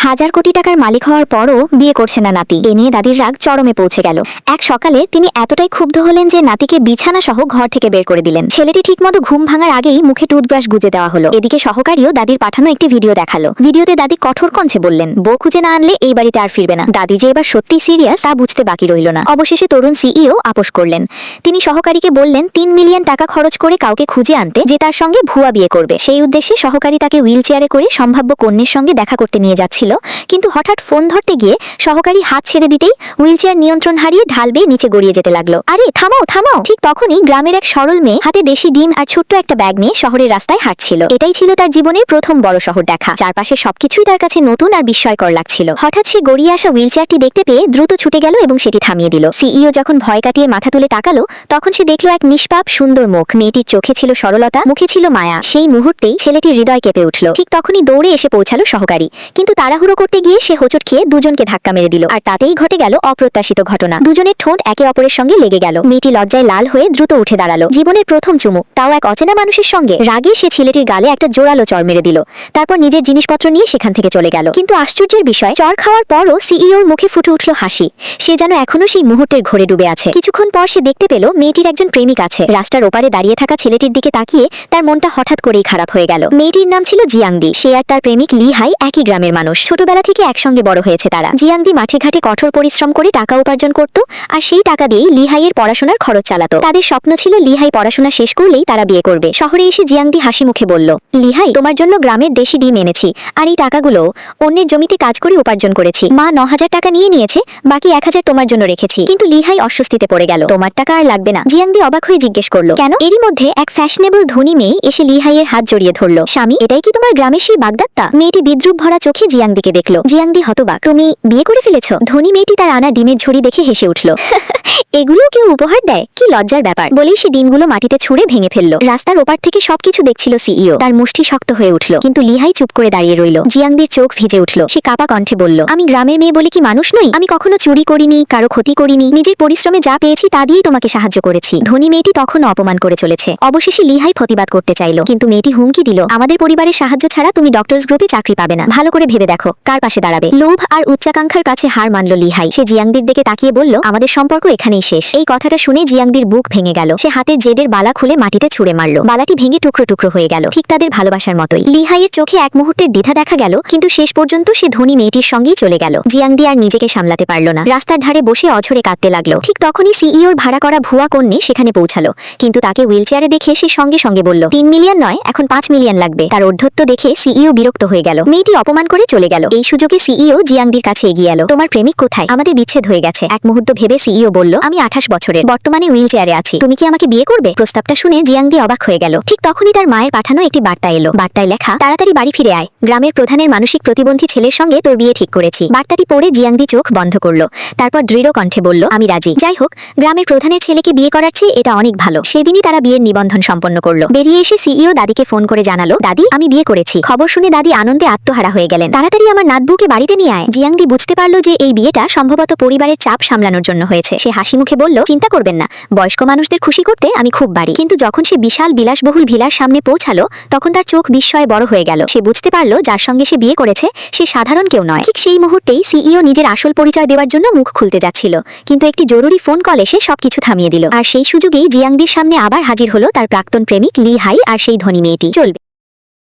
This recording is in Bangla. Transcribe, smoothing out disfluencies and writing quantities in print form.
হাজার কোটি টাকার মালিক হওয়ার পরও বিয়ে করছে না নাতি। এ নিয়ে দাদির রাগ চরমে পৌঁছে গেল। এক সকালে তিনি এতটাই ক্ষুব্ধ হলেন যে নাতিকে বিছানা সহ ঘর থেকে বের করে দিলেন। ছেলেটি ঠিকমতো ঘুম ভাঙার আগেই মুখে টুথব্রাশ গুজে দেওয়া হলো। এদিকে সহকারীও দাদির পাঠানো একটি ভিডিও দেখালো। ভিডিওতে দাদি কঠোর কণ্ঠে বললেন, বউ খুঁজে না আনলে এই বাড়িতে আর ফিরবে না। দাদি যে এবার সত্যি সিরিয়াস তা বুঝতে বাকি রইল না। অবশেষে তরুণ সিইও আপোষ করলেন। তিনি সহকারীকে বললেন 3 মিলিয়ন টাকা খরচ করে কাউকে খুঁজে আনতে যে তার সঙ্গে ভুয়া বিয়ে করবে। সেই উদ্দেশ্যে সহকারী তাকে হুইল চেয়ারে করে সম্ভাব্য কন্যের সঙ্গে দেখা করতে নিয়ে যাচ্ছিল, কিন্তু হঠাৎ ফোন ধরতে গিয়ে সহকারী হাত ছেড়ে দিতেই হুইল চেয়ার নিয়ন্ত্রণ হারিয়ে ঢাল বেয়ে নিচে গড়িয়ে যেতে লাগলো। আরে থামাও থামাও! ঠিক তখনই গ্রামের এক সরল মেয়ে হাতে দেশি ডিম আর ছোট্ট একটা ব্যাগ নিয়ে শহরের রাস্তায় হাঁটছিল। এটাই ছিল তার জীবনের প্রথম বড় শহর দেখা। চারপাশে সবকিছুই তার কাছে নতুন আর বিস্ময়কর লাগছিল। হঠাৎ সে গড়িয়ে আসা হুইল চেয়ারটি দেখতে পেয়ে দ্রুত ছুটে গেল এবং সেটি থামিয়ে দিল। সিইও যখন ভয় কাটিয়ে মাথা তুলে তাকালো, তখন সে দেখলো এক নিষ্পাপ সুন্দর মুখ। মেয়েটির চোখে ছিল সরলতা, মুখে ছিল মায়া। সেই মুহূর্তেই ছেলেটির হৃদয় কেঁপে উঠল। ঠিক তখনই দৌড়ে এসে পৌঁছালো সহকারী, কিন্তু তাড়াহুড়ো করতে গিয়ে সে হোঁচট খেয়ে দুজনকে ধাক্কা মেরে দিল। আর তাতেই ঘটে গেল অপ্রত্যাশিত ঘটনা। দুজনের ঠোঁট একে অপরের সঙ্গে লেগে গেল। মেয়েটি লজ্জায় লাল হয়ে দ্রুত উঠে দাঁড়ালো। জীবনের প্রথম চুমু, তাও এক অচেনা মানুষের সঙ্গে। রাগে সে ছেলেটির গালে একটা জোরালো চড় মেরে দিল। তারপর নিজের জিনিসপত্র নিয়ে সেখান থেকে চলে গেল। কিন্তু আশ্চর্যের বিষয়, চড় খাওয়ার পরও সিইওর মুখে ফুটে উঠল হাসি। সে যেন এখনো সেই মুহূর্তের ঘোরে ডুবে আছে। কিছুক্ষণ পর সে দেখতে পেল মেয়েটির একজন প্রেমিক আছে। রাস্তার ওপারে দাঁড়িয়ে থাকা ছেলেটির দিকে তাকিয়ে তার মনটা হঠাৎ করেই খারাপ হয়ে গেল। মেয়েটির নাম ছিল জিয়াংদি। সে আর তার প্রেমিক লি হাই একই গ্রামের মানুষ। ছোটবেলা থেকে একসঙ্গে বড় হয়েছে তারা। জিয়াংদি মাঠে ঘাটে কঠোর পরিশ্রম করে টাকা উপার্জন করত, আর সেই টাকা দিয়েই লি হাইয়ের পড়াশোনার খরচ চালাতো। তাদের স্বপ্ন ছিল লি হাই পড়াশোনা শেষ করলেই তারা বিয়ে করবে। শহরে এসে জিয়াংদি হাসি মুখে বলল, লি হাই, তোমার জন্য গ্রামের দেশি ডিম এনেছি, আর এই টাকাগুলো অন্যের জমিতে কাজ করে উপার্জন করেছি। মা 9,000 টাকা নিয়েছে, বাকি 1,000 তোমার জন্য রেখেছি। কিন্তু লি হাই অস্বস্তিতে পড়ে গেল। তোমার টাকা আর লাগবে না। জিয়াংদি অবাক হয়ে জিজ্ঞেস করলো, কেন? এরই মধ্যে এক ফ্যাশনেবল ধনী মেয়ে এসে লি হাইয়ের হাত জড়িয়ে ধরলো। স্বামী, এটাই কি তোমার গ্রামের সেই বাগদাত্তা? মেয়েটি বিদ্রুপ ভরা চোখে জিয়াংদিকে দেখলো। জিয়াংদি হতবাক। তুমি বিয়ে করে ফেলেছো? ধনী মেয়েটি তার আনা ডিমের ঝুড়ি দেখে হেসে উঠল। এগুলো কেউ উপহার দেয়? কি লজ্জার ব্যাপার! বলেই সে ডিমগুলো মাটিতে ছুঁড়ে ভেঙে ফেললো। রাস্তার ওপার থেকে সবকিছু দেখছিল সিইও। তার মুষ্টি শক্ত হয়ে উঠল, কিন্তু লিহাই চুপ করে দাঁড়িয়ে রইল। জিয়াংদির চোখ ভিজে উঠল। সে কাপা কণ্ঠে বলল, আমি গ্রামের মেয়ে বলে কি মানুষ নই? আমি কখনো চুরি করিনি, কারো ক্ষতি করিনি। নিজের পরিশ্রমে যা পেয়েছি তা দিয়েই তোমাকে সাহায্য করেছি। ধনী মেয়েটি তখনও অপমান করে চলেছে। অবশেষে লিহাই প্রতিবাদ করতে চাইল, কিন্তু মেয়েটি হুমকি দিল, আমাদের পরিবারের সাহায্য ছাড়া তুমি ডক্টরস গ্রুপে চাকরি পাবে না। ভালো করে ভেবে দেখো কার পাশে দাঁড়াবে। লোভ আর উচ্চাকাঙ্ক্ষার কাছে হার মানল লিহাই। সে জিয়াংদির দিকে তাকিয়ে বলল, আমাদের সম্পর্ক এখানেই শেষ। এই কথাটা শুনে জিয়াংদির বুক ভেঙে গেল। সে হাতের জেডের বালা খুলে মাটিতে ছুঁড়ে মারল। বালাটি ভেঙে টুকরো টুকরো হয়ে গেল, ঠিক তাদের ভালোবাসার মতোই। লিহাইয়ের চোখে এক মুহূর্তের দ্বিধা দেখা গেল, কিন্তু শেষ পর্যন্ত সে ধনী মেয়েটির সঙ্গেই চলে গেল। জিয়াংদি আর নিজেকে সামলাতে পারল না। রাস্তার ধারে বসে অঝরে কাঁদতে লাগলো। ঠিক তখনই সিইওর ভাড়া করা ভুয়া কন্যে সেখানে পৌঁছালো, কিন্তু তাকে হুইল চেয়ারে দেখে সে সঙ্গে সঙ্গে বলল, 3 মিলিয়ন নয়, এখন 5 মিলিয়ন লাগবে। তার ঔদ্ধত্য দেখে সিইও বিরক্ত হয়ে গেল। মেয়েটি অপমান করে চলে গেল। এই সুযোগে সিইও জিয়াংদির কাছে এগিয়ে এলো। তোমার প্রেমিক কোথায়? আমাদের বিচ্ছেদ হয়ে গেছে। এক মুহূর্ত ভেবে সিইও বলল, আমি 28 বছরের, বর্তমানে হুইল চেয়ারে আছি। তুমি কি আমাকে বিয়ে করবে? প্রস্তাবটা শুনে জিয়াংদি অবাক হয়ে গেল। ঠিক তখনই তার মায়ের পাঠানো একটি বার্তা এলো। বার্তায় লেখা, তাড়াতাড়ি বাড়ি ফিরে আয়, গ্রামের প্রধানের মানসিক প্রতিবন্ধী ছেলের সঙ্গে তোর বিয়ে ঠিক করেছি। বার্তাটি পড়ে জিয়াংদি চোখ বন্ধ করলো। তারপর দৃঢ় কণ্ঠে বলল, আমি রাজি। যাই হোক, গ্রামের প্রধানের ছেলেকে বিয়ে করার চেয়ে এটা অনেক ভালো। সেদিনই তারা বিয়ের নিবন্ধন সম্পন্ন করলো। বেরিয়ে এসে সিইও দাদিকে ফোন করে জানালো, দাদি, আমি বিয়ে করেছি। খবর শুনে দাদি আনন্দে আত্মহারা হয়ে গেলেন। তাড়াতাড়ি আমার নাতবুকে বাড়িতে নিয়ে আয়। জিয়াংদি বুঝতে পারলো যে এই বিয়েটা সম্ভবত পরিবারের চাপ সামলানোর জন্য হয়েছে। সে হাসি মুখে বলল, চিন্তা করবেন না, বয়স্ক মানুষদের খুশি করতে আমি খুব বাড়ি। কিন্তু যখন সে বিশাল বিলাসবহুল ভিলার সামনে পৌঁছালো, তখন তার চোখ বিস্ময়ে বড় হয়ে গেল। সে বুঝতে পারলো যার সঙ্গে সে বিয়ে করেছে সে সাধারণ কেউ নয়। ঠিক সেই মুহূর্তেই সিইও নিজের আসল পরিচয় দেওয়ার জন্য মুখ খুলতে যাচ্ছিল, কিন্তু একটি জরুরি ফোন কল এসে সবকিছু থামিয়ে দিল। আর সেই সুযোগেই জিয়াংদির সামনে আবার হাজির হলো তার প্রাক্তন প্রেমিক লি হাই আর সেই ধনী মেয়েটি। চলবে।